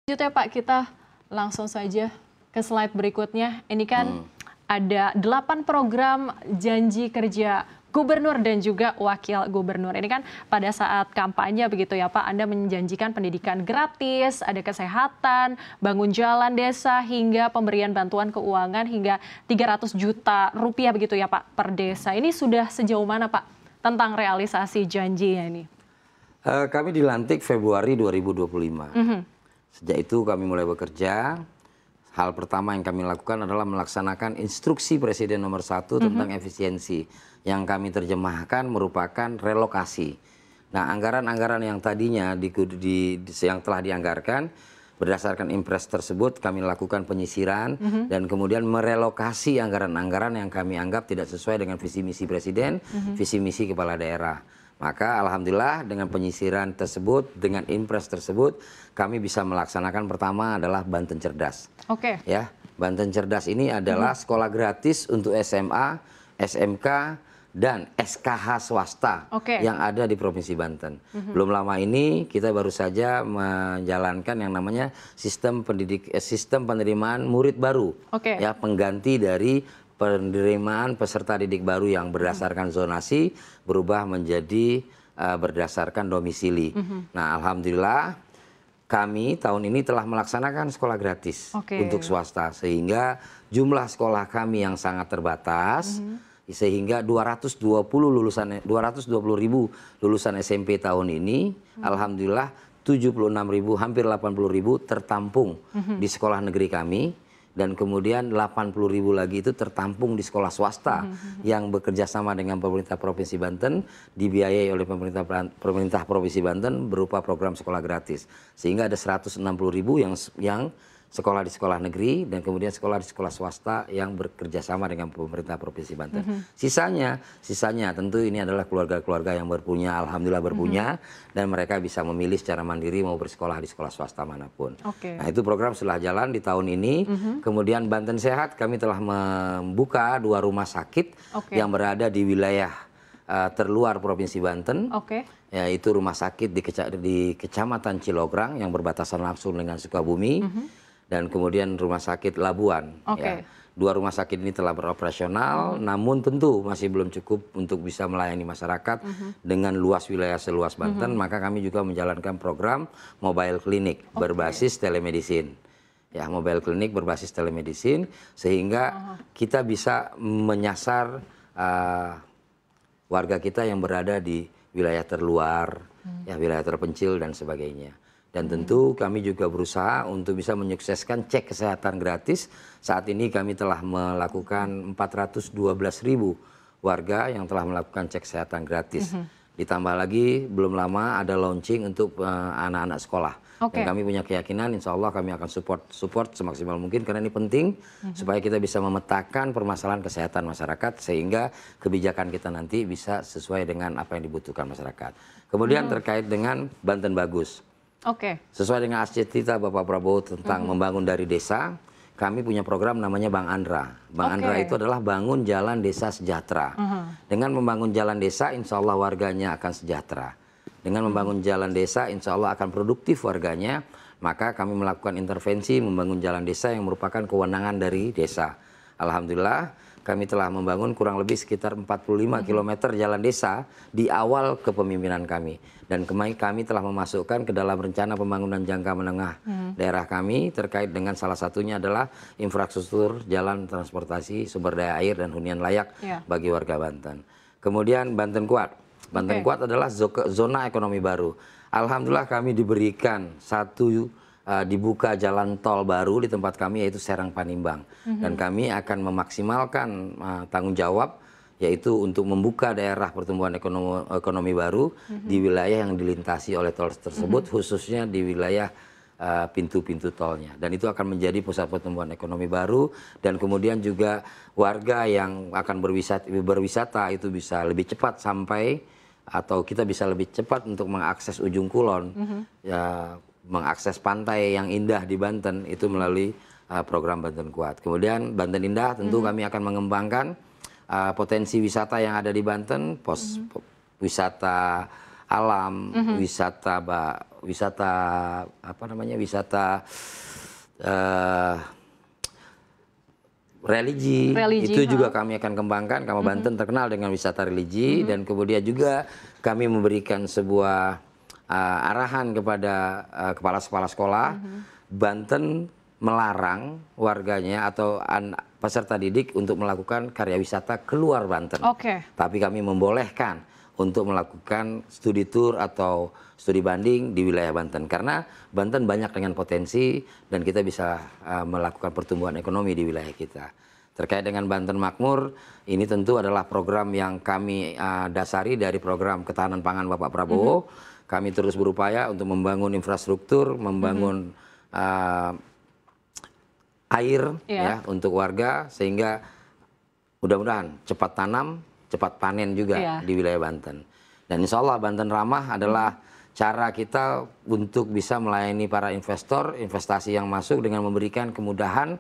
Selanjutnya Pak, kita langsung saja ke slide berikutnya. Ini kan ada 8 program janji kerja gubernur dan juga wakil gubernur. Ini kan pada saat kampanye begitu ya Pak, Anda menjanjikan pendidikan gratis, ada kesehatan, bangun jalan desa, hingga pemberian bantuan keuangan hingga 300 juta rupiah begitu ya Pak per desa. Ini sudah sejauh mana Pak tentang realisasi janjinya ini? Kami dilantik Februari 2025. Sejak itu kami mulai bekerja. Hal pertama yang kami lakukan adalah melaksanakan instruksi Presiden nomor 1 tentang efisiensi. Yang kami terjemahkan merupakan relokasi. Nah, anggaran-anggaran yang tadinya yang telah dianggarkan, berdasarkan impres tersebut kami lakukan penyisiran dan kemudian merelokasi anggaran-anggaran yang kami anggap tidak sesuai dengan visi misi Presiden, visi misi kepala daerah. Maka alhamdulillah dengan penyisiran tersebut, dengan impres tersebut, kami bisa melaksanakan pertama adalah Banten Cerdas. Oke. Ya, Banten Cerdas ini adalah sekolah gratis untuk SMA, SMK, dan SKH swasta yang ada di Provinsi Banten. Belum lama ini kita baru saja menjalankan yang namanya sistem penerimaan murid baru, ya, pengganti dari penerimaan peserta didik baru yang berdasarkan zonasi berubah menjadi berdasarkan domisili. Nah, alhamdulillah kami tahun ini telah melaksanakan sekolah gratis untuk swasta, sehingga jumlah sekolah kami yang sangat terbatas, sehingga 220.000 lulusan SMP tahun ini, alhamdulillah 76.000, hampir 80.000 tertampung di sekolah negeri kami. Dan kemudian 80.000 lagi itu tertampung di sekolah swasta yang bekerja sama dengan pemerintah Provinsi Banten, dibiayai oleh pemerintah Provinsi Banten berupa program sekolah gratis. Sehingga ada 160.000 yang sekolah di sekolah negeri dan kemudian sekolah di sekolah swasta yang bekerja sama dengan pemerintah Provinsi Banten. Sisanya tentu ini adalah keluarga-keluarga yang berpunya, alhamdulillah berpunya, dan mereka bisa memilih secara mandiri mau bersekolah di sekolah swasta manapun. Nah, itu program sudah jalan di tahun ini. Kemudian Banten Sehat, kami telah membuka 2 rumah sakit yang berada di wilayah terluar Provinsi Banten. Yaitu rumah sakit di Kecamatan Cilograng yang berbatasan langsung dengan Sukabumi. Dan kemudian rumah sakit Labuan. Ya. 2 rumah sakit ini telah beroperasional, namun tentu masih belum cukup untuk bisa melayani masyarakat dengan luas wilayah seluas Banten. Maka kami juga menjalankan program mobile clinic berbasis telemedicine. Ya, mobile clinic berbasis telemedicine, sehingga kita bisa menyasar warga kita yang berada di wilayah terluar, ya, wilayah terpencil dan sebagainya. Dan tentu kami juga berusaha untuk bisa menyukseskan cek kesehatan gratis. Saat ini kami telah melakukan 412.000 warga yang telah melakukan cek kesehatan gratis. Ditambah lagi belum lama ada launching untuk anak-anak sekolah. Dan kami punya keyakinan insya Allah kami akan support semaksimal mungkin karena ini penting supaya kita bisa memetakan permasalahan kesehatan masyarakat sehingga kebijakan kita nanti bisa sesuai dengan apa yang dibutuhkan masyarakat. Kemudian terkait dengan Banten Bagus. Sesuai dengan cita Bapak Prabowo tentang membangun dari desa, kami punya program namanya Bang Andra. Bang Andra itu adalah bangun jalan desa sejahtera. Dengan membangun jalan desa, insya Allah warganya akan sejahtera. Dengan membangun jalan desa, insya Allah akan produktif warganya. Maka kami melakukan intervensi membangun jalan desa yang merupakan kewenangan dari desa. Alhamdulillah kami telah membangun kurang lebih sekitar 45 km jalan desa di awal kepemimpinan kami. Dan kami telah memasukkan ke dalam rencana pembangunan jangka menengah daerah kami terkait dengan salah satunya adalah infrastruktur jalan transportasi, sumber daya air, dan hunian layak bagi warga Banten. Kemudian Banten Kuat. Banten Kuat adalah zona ekonomi baru. Alhamdulillah kami diberikan dibuka jalan tol baru di tempat kami yaitu Serang Panimbang. Dan kami akan memaksimalkan tanggung jawab yaitu untuk membuka daerah pertumbuhan ekonomi baru di wilayah yang dilintasi oleh tol tersebut, khususnya di wilayah pintu-pintu tolnya. Dan itu akan menjadi pusat pertumbuhan ekonomi baru, dan kemudian juga warga yang akan berwisata itu bisa lebih cepat sampai, atau kita bisa lebih cepat untuk mengakses ujung kulon, ya, mengakses pantai yang indah di Banten itu melalui program Banten Kuat. Kemudian Banten Indah tentu kami akan mengembangkan potensi wisata yang ada di Banten, wisata alam, wisata wisata apa namanya, wisata religi itu juga kami akan kembangkan. Karena Banten terkenal dengan wisata religi, dan kemudian juga kami memberikan sebuah arahan kepada kepala sekolah. Banten melarang warganya atau peserta didik untuk melakukan karya wisata keluar Banten. Tapi kami membolehkan untuk melakukan studi tour atau studi banding di wilayah Banten. Karena Banten banyak dengan potensi dan kita bisa melakukan pertumbuhan ekonomi di wilayah kita. Terkait dengan Banten Makmur, ini tentu adalah program yang kami dasari dari program ketahanan pangan Bapak Prabowo. Kami terus berupaya untuk membangun infrastruktur, membangun air ya untuk warga, sehingga mudah-mudahan cepat tanam, cepat panen juga di wilayah Banten. Dan insya Allah Banten Ramah adalah cara kita untuk bisa melayani para investor, investasi yang masuk dengan memberikan kemudahan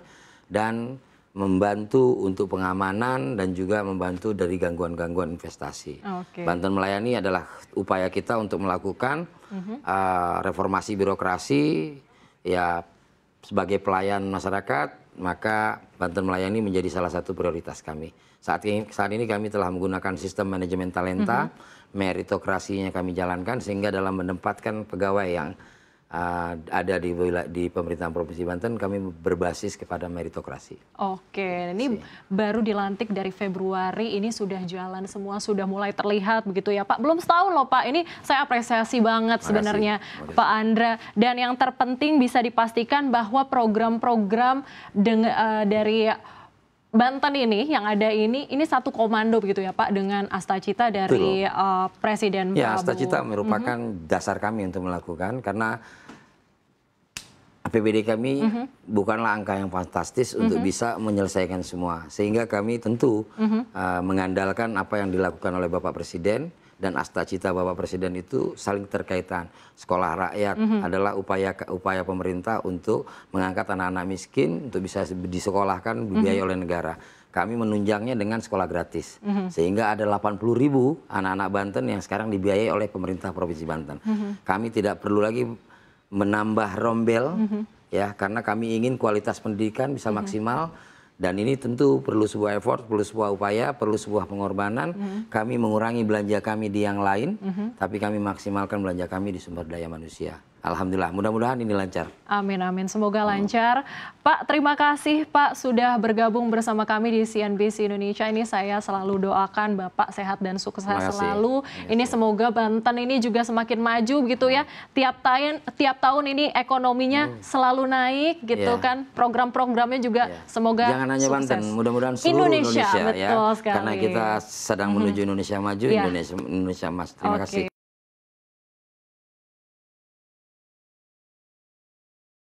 dan membantu untuk pengamanan dan juga membantu dari gangguan-gangguan investasi. Banten Melayani adalah upaya kita untuk melakukan reformasi birokrasi, ya sebagai pelayan masyarakat, maka Banten Melayani menjadi salah satu prioritas kami. Saat ini kami telah menggunakan sistem manajemen talenta, meritokrasinya kami jalankan, sehingga dalam menempatkan pegawai yang ada di pemerintahan Provinsi Banten, kami berbasis kepada meritokrasi. Ini baru dilantik dari Februari, ini sudah jalan semua, sudah mulai terlihat begitu ya Pak. Belum setahun loh Pak, ini saya apresiasi banget sebenarnya Pak Andra. Dan yang terpenting bisa dipastikan bahwa program-program dari Banten ini yang ada ini satu komando begitu ya Pak, dengan Astacita dari Presiden Prabowo. Ya, Astacita merupakan dasar kami untuk melakukan, karena APBD kami bukanlah angka yang fantastis untuk bisa menyelesaikan semua. Sehingga kami tentu mengandalkan apa yang dilakukan oleh Bapak Presiden, dan Astacita Bapak Presiden itu saling terkaitan. Sekolah rakyat adalah upaya pemerintah untuk mengangkat anak-anak miskin untuk bisa disekolahkan, dibiayai oleh negara. Kami menunjangnya dengan sekolah gratis. Sehingga ada 80.000 anak-anak Banten yang sekarang dibiayai oleh pemerintah Provinsi Banten. Kami tidak perlu lagi menambah rombel, ya, karena kami ingin kualitas pendidikan bisa maksimal. Dan ini tentu perlu sebuah effort, perlu sebuah upaya, perlu sebuah pengorbanan. Kami mengurangi belanja kami di yang lain, tapi kami maksimalkan belanja kami di sumber daya manusia. Alhamdulillah, mudah-mudahan ini lancar. Amin, amin. Semoga lancar. Pak, terima kasih Pak sudah bergabung bersama kami di CNBC Indonesia. Ini saya selalu doakan Bapak sehat dan sukses selalu. Ini semoga Banten ini juga semakin maju gitu ya. Tiap tahun ini ekonominya selalu naik gitu kan. Program-programnya juga semoga jangan hanya sukses. Banten, mudah-mudahan seluruh Indonesia betul ya. sekali. Karena kita sedang menuju Indonesia maju, Indonesia emas. Terima kasih.